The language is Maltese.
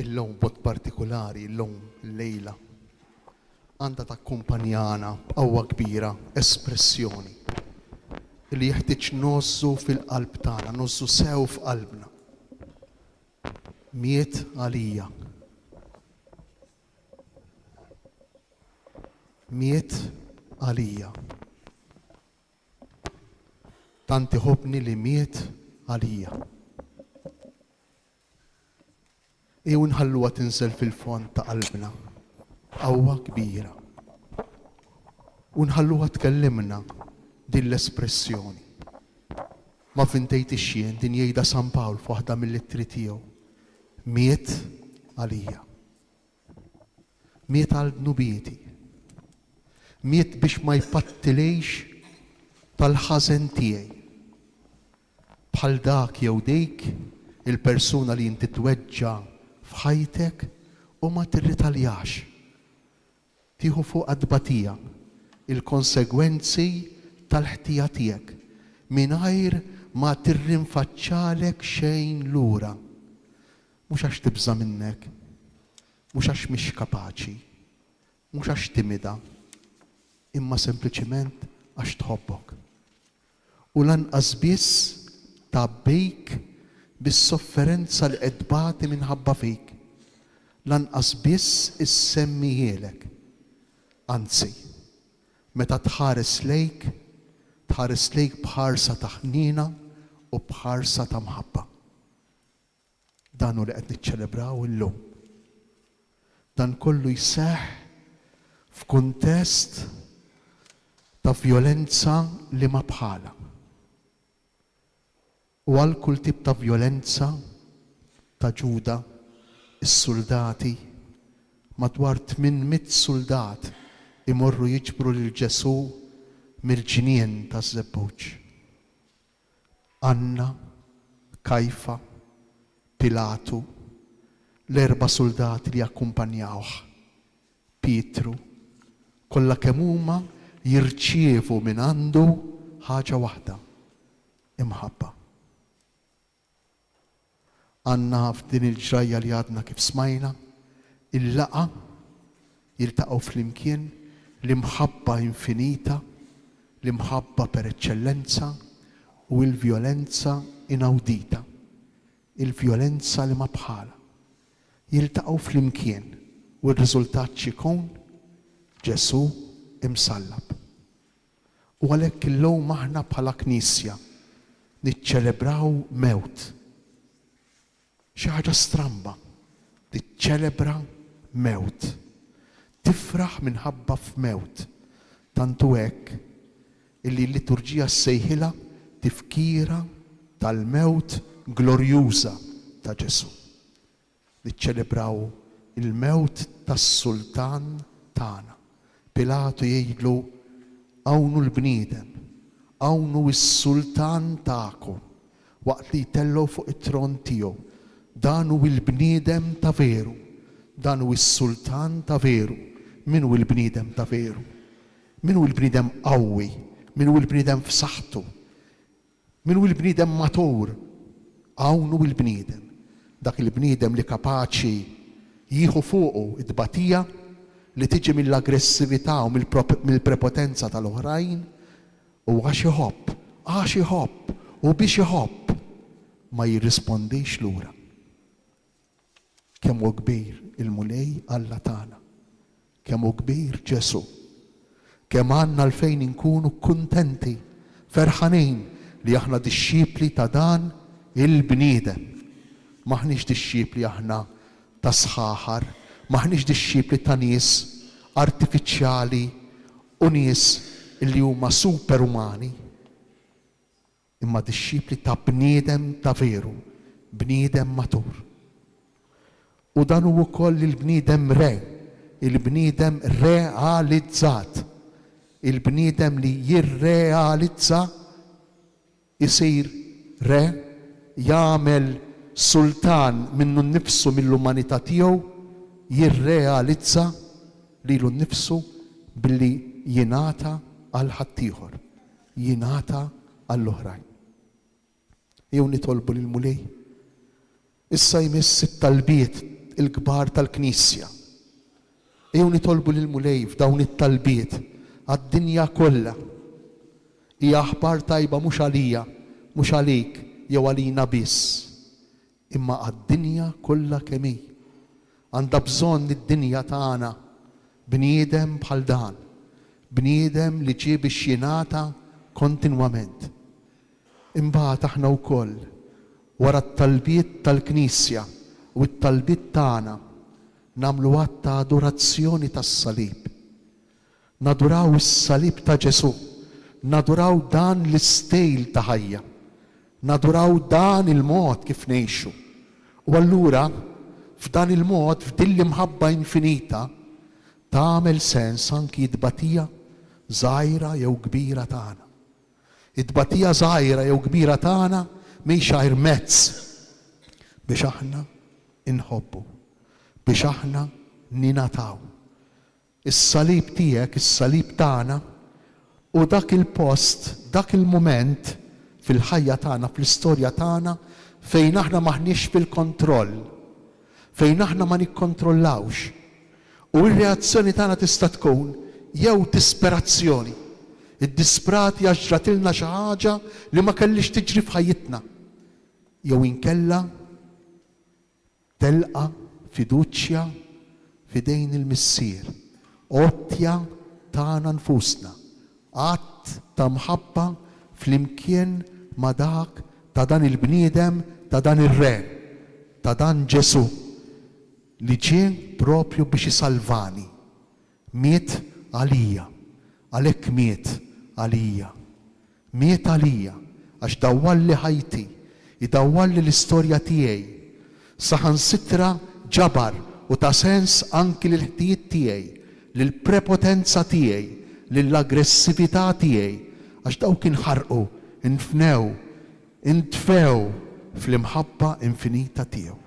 illum b'mod partikolari, illum lejla għandha takkumpanjana b'qawwa kbira espressjoni li jeħtieġ nozzu fil-qalb tagħna, nozzu sew f'qalbna. Miet għalija. Miet għalija. Tant iħobbni li miet għalija. Ew nħalluha tinżel fil-fond ta' qalbna qawwa kbira. U nħalluha tkellimna din l-espressjoni. Ma fintejt ix-xien din jgħidha San Pawl f'waħda mill-ittri tiegħu. Miet għalija. Miet għal dnubieti. Miet biex ma jpattilejx tal-ħażen tiegħi. Bħal dak jew dik il-persuna li inti tweġġa' f'ħajtek u ma tirritaljax. Tieħu fuq qadbatija il-konsegwenzi tal-ħtija tiegħek mingħajr ma tirrinfaċċalek xejn lura. Mhux għax tibża minnek, mhux għax mhix kapaċi, mhux għax timida, imma sempliċiment għax tħobbok. U lanqas biss tabbejk bis-sofferenza li qed tbagħti minħabba fik. Lanqas biss issemmijielek. Anzi, meta tħares lejk bħarsa ta' ħnina u bħarsa ta' mħabba. Dan hu li qed niċċelebraw illum. Dan kollu jseħħ f'kuntest ta' vjolenza li ma bħala. U għal kull tip ta' vjolenza ta' Ġuda, is-soldati, madwar 800 soldat imorru jiġbru lil Ġesu mill-ġinien taż-żebbuġ. Anna, Kajfa, Pilatu, l-4 soldati li akkumpanjawh, Pietru, kollha kemm huma jirċievu minn għandu ħaġa waħda, imħabba. Għandna f'din il-ġrajja li għadna kif smajna, il-laqa jiltaqgħu flimkien l-imħabba infinita, l-imħabba per eċċellenza u l-vjolenza inawdita, il-vjolenza li ma bħala. Jiltaqgħu flimkien u r-riżultat x'ikun Ġesu imsallab. U għalhekk illum aħna bħala Knisja niċċelebraw mewt. Xi ħaġa stramba, tiċċelebra mewt. Tifraħ minħabba f'mewt. Tantu hekk illi l-liturġija ssejħilha tifkira tal-mewt glorjuża ta' Ġesu. Niċċelebraw il-mewt tas-sultan tagħna. Pilatu jgħidlu hawnhu l-bniedem, hawnhu s-sultan tagħkom waqt li jtellgħu fuq it-tron tiegħu. Dan hu l-bniedem ta' veru, dan hu s-sultan ta' veru. Min hu l-bniedem ta' veru? Min hu l-bniedem qawwi? Min hu l-bniedem f'saħħtu? Min hu l-bniedem matur? Hawn hu l-bniedem. Dak il-bniedem li kapaċi jieħu fuqu id-tbatija li tiġi mill-aggressività u mill-prepotenza tal-oħrajn u għax iħobb u biex iħobb ma jirrispondix lura. Kemm hu kbir il-mulej Alla tagħna, kemm hu kbir Ġesu, kemm għandna għalfejn inkunu kuntenti, ferħanin li aħna dixxipli ta' dan il-bniedem. Maħniex dixxipli aħna ta' sħaħar, maħniex dixxipli ta' nies artifiċjali u nies li huma superumani, imma dixxipli ta' bniedem ta' veru, bniedem matur. U dan huwa wkoll il-bniedem il-bniedem realizzat, il-bniedem li jirrealizza isir jagħmel sultan minnu nnifsu mill-umanità tiegħu, jirrealizza lilu nnifsu billi jingħata għal ħaddieħor, jingħata għall-oħrajn. Jew nitolbu lill-mulej issa jmiss it-talbiet il-kbar tal-Knisja. Ejjew nitolbu lil Mulej f'dawn it-talbiet għad-dinja kollha. Hija aħbar tajba mhux għalija, mhux għalik jew għalina biss, imma għad-dinja kollha kemm hi. Għandha bżonn id-dinja tagħna bniedem bħal dan, bniedem li ġie biex jingħata kontinwament. Imbagħad aħna wkoll wara t-talbiet tal-Knisja u t-talbiet tagħna nagħmlu att ta' adorazzjoni tas-salib. Naduraw is-salib ta' Ġesu, naduraw dan l-istejl ta' ħajja, naduraw dan il-mod kif ngħixu. U allura f'dan il-mod, f'din l-imħabba infinita, tagħmel sens anki d-tbatija żgħira jew kbira tagħna. Id-tbatija żgħira jew kbira tagħna mhix għajr mezz biex aħna inħobbu, biex aħna ninataw. Is-salib tiegħek, is-salib tagħna, u dak il-post, dak il-mument fil-ħajja tagħna, fl-istorja tagħna fejn aħna maħniex fil-kontroll, fejn aħna ma nikkontrollawx. U r-reazzjoni tagħna tista' tkun jew disperazzjoni. Id-disprati għax ġratilna xi ħaġa li ma kellix tiġri f'ħajjitna. Jew inkella telqa' fiduċja f'idejn il-Missier, għottja tagħna nfusna, att ta' mħabba flimkien ma' dak ta' dan il-bniedem, ta' dan ir-Re, ta' dan Ġesu li ġie propju biex isalvani. Miet għalija, għalhekk miet għalija. Miet għalija għax dawwalli ħajti, idawwalli l-istorja tiegħi. Saħansitra ġabar u ta' sens anki l-ħtijiet tiegħi, lill-prepotenza tiegħi, lill-aggressività tiegħi, għax dawk inħarqu, infnew, intfew fl-imħabba infinita tiegħu.